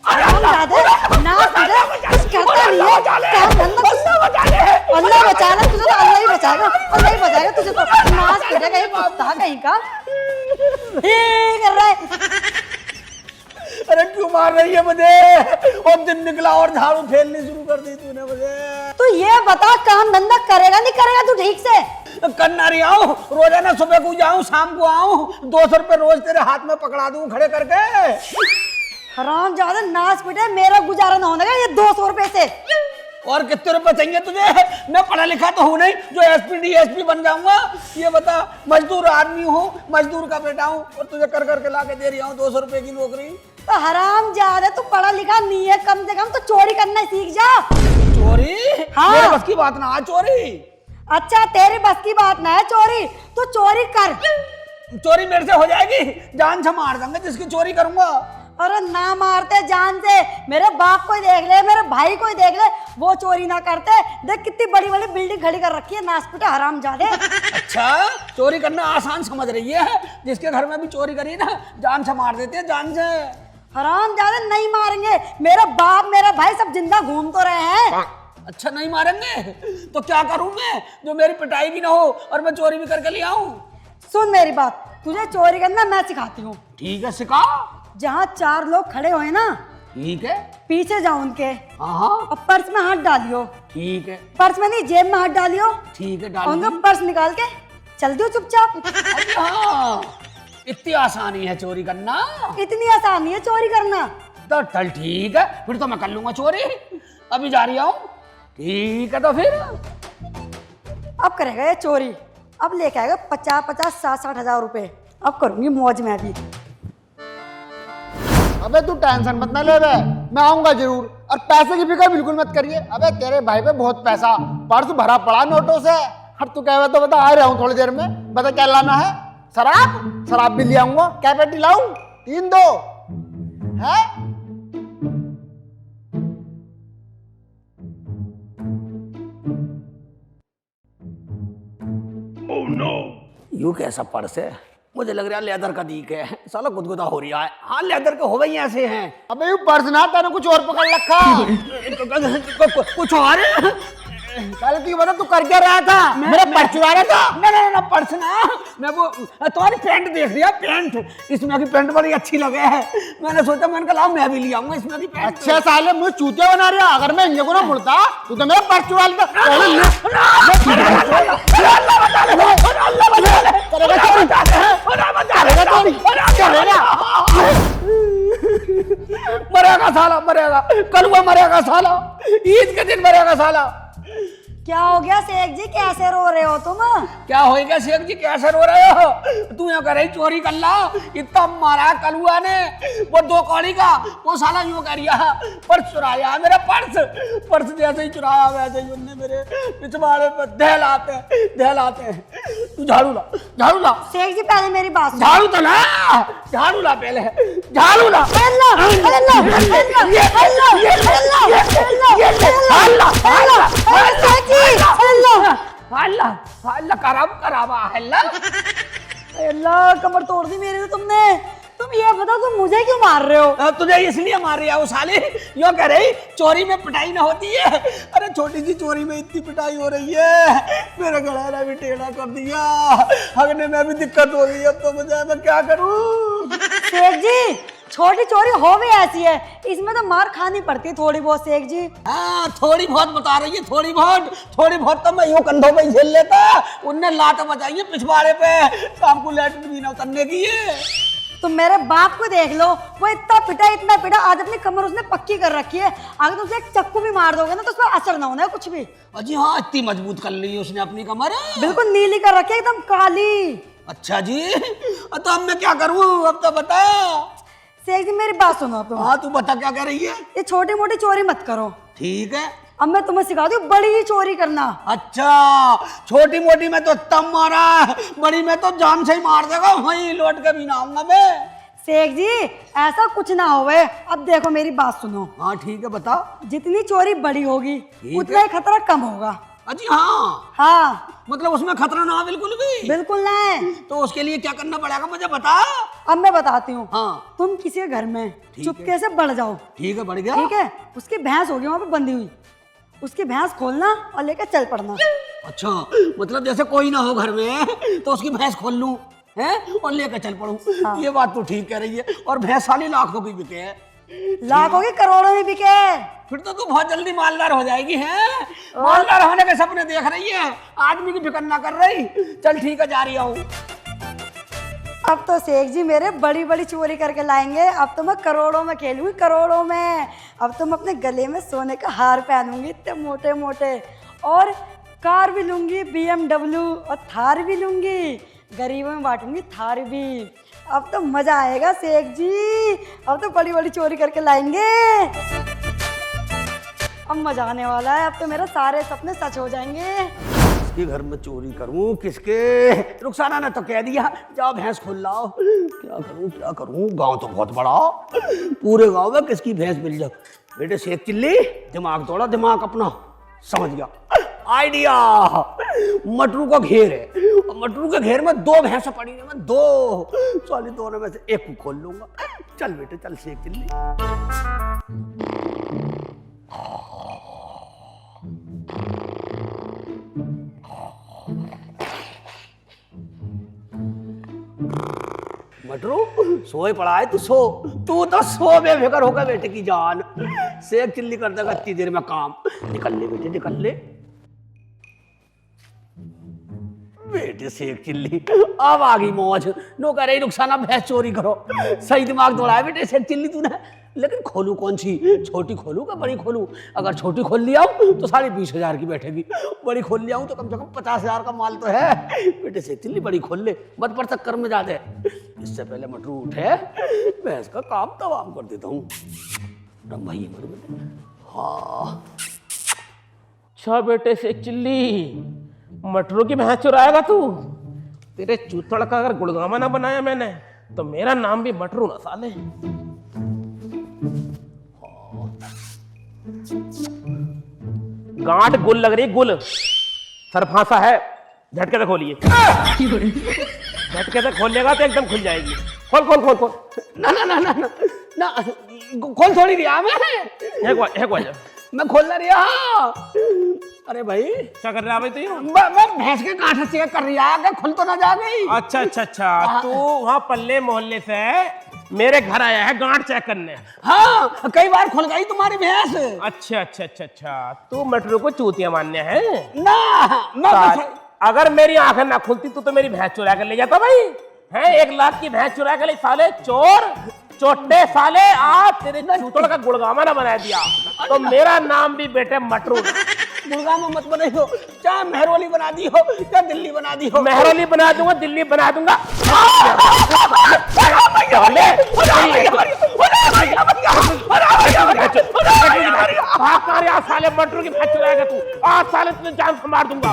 नाच तुझे कुछ कहता नहीं है। अल्लाह बचाना तुझे तो अल्लाह ही बचाएगा, अल्लाह ही बचाएगा तुझे तो। नाच तुझे कहीं कुत्ता कहीं का कर रहा है। अरे क्यों मार रही है मुझे? और दिन निकला और झाड़ू फेलनी शुरू कर दी तूने मुझे। तू ये बता काम धंधा करेगा नहीं करेगा तू ठीक से? करना रही आऊं, रोजाना सुबह को जाऊं शाम को आऊं, 200 रुपए रोज तेरे हाथ में पकड़ा दूं खड़े करके। हराम ज्यादा नाच पिटे, मेरा गुजारा ना होने का ये 200 रुपए से। और कितने रुपए चाहिए तुझे? मैं पढ़ा लिखा तो हूं नहीं जो एसपी डीएसपी बन जाऊंगा। ये बता, मजदूर आदमी हूँ, मजदूर का बेटा हूँ, और तुझे कर करके ला के दे रही हूँ 200 रुपए की नौकरी। तो हराम ज्यादा तू पढ़ा लिखा नहीं है, कम से कम तो चोरी करना सीख जा। चोरी? हाँ। मेरे बस की बात ना आ चोरी। अच्छा तेरी बस की बात ना है चोरी, तू चोरी कर। चोरी मेरे से हो जाएगी? जान से मार दूंगा जिसकी चोरी करूंगा। अरे ना मारते जान से, मेरे बाप को देख ले, मेरे भाई को देख ले, वो चोरी ना करते। देख कितनी बड़ी बड़ी बिल्डिंग खड़ी कर रखी है नासपिटा हराम जादे। अच्छा चोरी करना आसान समझ रही है? जिसके घर में भी चोरी करी ना जान से मार देते हैं, जान से। हराम जादे नहीं मारेंगे, मेरा बाप मेरा भाई सब जिंदा घूम तो रहे हैं। अच्छा नहीं मारेंगे तो क्या करूं मैं जो मेरी पिटाई भी ना हो और मैं चोरी भी करके ले आऊं? सुन मेरी बात, तुझे चोरी करना मैं सिखाती हूँ। ठीक है सिखा। जहाँ 4 लोग खड़े हुए ना, ठीक है। पीछे जाओ उनके, हाँ और पर्स में हाथ डालियो। ठीक है। पर्स में नहीं, जेब में हाथ डालियो। ठीक है और उनका पर्स निकाल के चल दियो चुपचाप। हाँ इतनी आसानी है चोरी करना? इतनी आसानी है चोरी करना? तो चल ठीक है, फिर तो मैं कर लूंगा चोरी। अभी जा रही हूँ। ठीक है तो फिर अब करेगा ये चोरी, अब लेके आएगा 50-50, 60-60 हजार रुपए। अब करूंगी मौज में भी। अबे तू टेंशन मत ना ले बे, मैं आऊंगा जरूर, और पैसे की फिक्र बिल्कुल मत करिए। अबे तेरे भाई पे बहुत पैसा, पर्स भरा पड़ा नोटों से। हर तू कहे तो बता, आ रहा हूँ थोड़ी देर में। बता क्या लाना है? शराब? शराब भी ले आऊंगा। क्या पेटी लाऊं? 3-2 है? यूं कैसा पर्स है? मुझे लग रहा है लेदर का दीक है, साला गुदगुदा हो रहा है। हाँ लेदर के हो गई ऐसे हैं। अबे यू पर्स ना, तेने कुछ और पकड़ रखा। कुछ और? कल की बता तू कर क्या रहा था? मेरा पर्स चुरा रहा था? ना पर्स ना, मैं वो तुम्हारी पैंट देख रही है, पैंट इसमें की पैंट बड़ी अच्छी लगे है। मैंने सोचा मैंने कहा मैं भी ले आऊंगा इसमें की पैंट। अच्छा साले मुझे चूतिया बना रहा। अगर मैं इंगे को ना मुड़ता तू तो मेरा पर्स चुरा लेता। मरेगा साला, मरेगा कलुआ, मरेगा साला, ईद के दिन मरेगा साला। क्या हो गया शेख जी, कैसे रो रहे हो तुम? क्या होएगा शेख जी, कैसे रो रहे हो? तू यहाँ कर रही चोरी कर ला। इतना मारा कलुआ ने, वो 2 कौड़ी का, वो साला यूं कर रिया पर्स चुराया मेरा। पर्स जैसे ही चुराया वैसे ही उनने मेरे पिछवाड़े पे दहलाते हैं। तू झाड़ू ला शेख जी पहले मेरी बात सुनो। झाड़ू तो ला, झाड़ू ला पहले, झाड़ू ला। अल्लाह कमर तोड़ दी मेरी तो तुमने। तुम ये बताओ तुम मुझे क्यों मार रहे हो? तुझे इसलिए मार रही है वो साले, यो कह रही चोरी में पिटाई ना होती है। अरे छोटी सी चोरी में इतनी पिटाई हो रही है, मेरा गला भी टेढ़ा कर दिया, हगने में भी दिक्कत हो रही है। अब तो मुझे मैं क्या करूं? शेख जी छोटी चोरी हो भी ऐसी है, इसमें तो मार खानी पड़ती है थोड़ी बहुत शेख जी। हाँ थोड़ी बहुत बता रही है, थोड़ी बहुत तो मैं यूं कंधों पे झेल लेता। उनने लात बजाई है पिछवाड़े पे, शाम को लैट्रिन भी ना उतरने की है। तुम मेरे बाप को देख लो, वो इतना पिटा, आज अपनी कमर उसने पक्की कर रखी है। अगर तुम एक चक्कू भी मार दोगे ना तो उसमें असर ना होना है कुछ भी। अजी हाँ इतनी मजबूत कर ली उसने अपनी कमर, बिल्कुल नीली कर रखी है, एकदम काली। अच्छा जी तो अब मैं क्या करूं? अब तो बता शेख जी मेरी बात सुनो तुम। हाँ तू बता क्या कह रही है? ये छोटी मोटी चोरी मत करो। ठीक है अब मैं तुम्हें सिखा दूं बड़ी ही चोरी करना। अच्छा छोटी मोटी में तो तब मारा, बड़ी में तो जान से ही मार देगा, वहीं लौट के भी ना आऊंगा मैं। शेख जी ऐसा कुछ ना होवे। अब देखो मेरी बात सुनो। हाँ ठीक है बता। जितनी चोरी बड़ी होगी उतना ही खतरा कम होगा। अजी हाँ हाँ मतलब उसमें खतरा ना हो बिल्कुल भी? बिल्कुल नहीं। तो उसके लिए क्या करना पड़ेगा मुझे बता। अब मैं बताती हूँ। हाँ तुम किसी के घर में है। चुपके से बढ़ जाओ। ठीक है, बढ़ गया। ठीक है, उसकी भैंस होगी वहां पे बंधी हुई, उसकी भैंस खोलना और लेकर चल पड़ना। अच्छा, मतलब जैसे कोई ना हो घर में तो उसकी भैंस खोल लूं हैं और लेकर चल पड़ूं। हाँ। ये बात तो ठीक कह रही है। और भैंस साली लाखों की बिके है। लाखों की करोड़ों में बिके। फिर तो तू बहुत जल्दी मालदार हो जाएगी हैं। मालदार होने के सपने देख रही है, आदमी की फिक्र ना कर रही। चल ठीक है, जा रही हूँ। अब तो शेख जी मेरे बड़ी बड़ी चोरी करके लाएंगे। अब तो मैं करोड़ों में खेलूंगी, करोड़ों में। अब तो मैं अपने गले में सोने का हार पहनूंगी इतने मोटे मोटे, और कार भी लूंगी, BMW, और थार भी लूंगी। गरीबों में बांटूंगी थार भी। अब तो मजा आएगा शेख जी। अब तो बड़ी बड़ी चोरी करके लाएंगे। अब मजा आने वाला है। अब तो मेरे सारे सपने सच हो जाएंगे। किसके घर में चोरी करूं? किसके? रुखसाना ने तो कह दिया जाओ भैंस खोल लाओ। क्या करूं क्या करूं? गांव तो बहुत बड़ा, पूरे गांव में किसकी भैंस मिल जाए। बेटे शेख चिल्ली, दिमाग तोड़ा, दिमाग अपना। समझ गया आइडिया। मटरू को घेर है और मटरू के घेर में 2 भैंसें पड़ी है। मैं 2 साली दोनों में से एक को खोल लूंगा। चल बेटे चल शेख चिल्ली। मटरू सोए पड़ा है, तू सो। तू तो सो बेफिक्र होकर बेटे की जान। शेख चिल्ली कर देगा इतनी देर में काम। निकल ले बेटे निकल ले। बेटे शेख चिल्ली अब आ गई मौज। नो कह रही रुखसाना भैंस चोरी करो। सही दिमाग दौड़ा है बेटे शेख चिल्ली तूने। लेकिन खोलू कौन सी? छोटी खोलू का बड़ी खोलू? अगर छोटी खोल लिया तो 20,500 की बैठेगी। बड़ी खोल लिया तो कम से कम 50,000 का माल तो है। बेटे शेख चिल्ली बड़ी खोल ले, मत पर चक्कर में जा दे। इससे पहले मटरू उठे भैंस का काम तमाम कर देता हूँ। भाई हाँ अच्छा बेटे शेख चिल्ली, मटरू की भैंस चुराएगा तू? तेरे चूतड़ का अगर गुड़गामा ना बनाया मैंने तो मेरा नाम भी मटरू ना साले। गांठ गुल लग रही, गुल सरफासा है। झटके से खोलिए, झटके से खोलिएगा तो एकदम खुल जाएगी। खोल खोल खोल खोल। ना ना ना ना ना ना खोल थोड़ी दिया मैं खोल ना रहा। अरे भाई क्या कर रहा है भाई तू? मैं भैंस के गांठ चेक कर रही है, खुल तो ना जा गई। अच्छा अच्छा अच्छा, तू वहाँ पल्ले मोहल्ले से मेरे घर आया है गांठ चेक करने? हाँ, कई बार खुल गई तुम्हारी भैंस। अच्छा अच्छा अच्छा अच्छा, तू मटरू को चूतिया मान्य है ना? मैं अगर मेरी आंखें ना खुलती तो मेरी भैंस चुरा कर ले जाता भाई। है 1 लाख की भैंस चुरा कर ले साले चोर चोटे साले। आज तेरे चूतड़ का गुड़गामा ना बना दिया तो मेरा नाम भी बेटे मटरू। गुड़गामा मत बनाई हो, चाहे मेहरौली बना दी हो या दिल्ली बना दी हो। मेहरौली बना दूंगा, दिल्ली बना दूंगा। साले मटरू की भैंस चुराएगा तू? आज साले तुझे जान से मार दूंगा।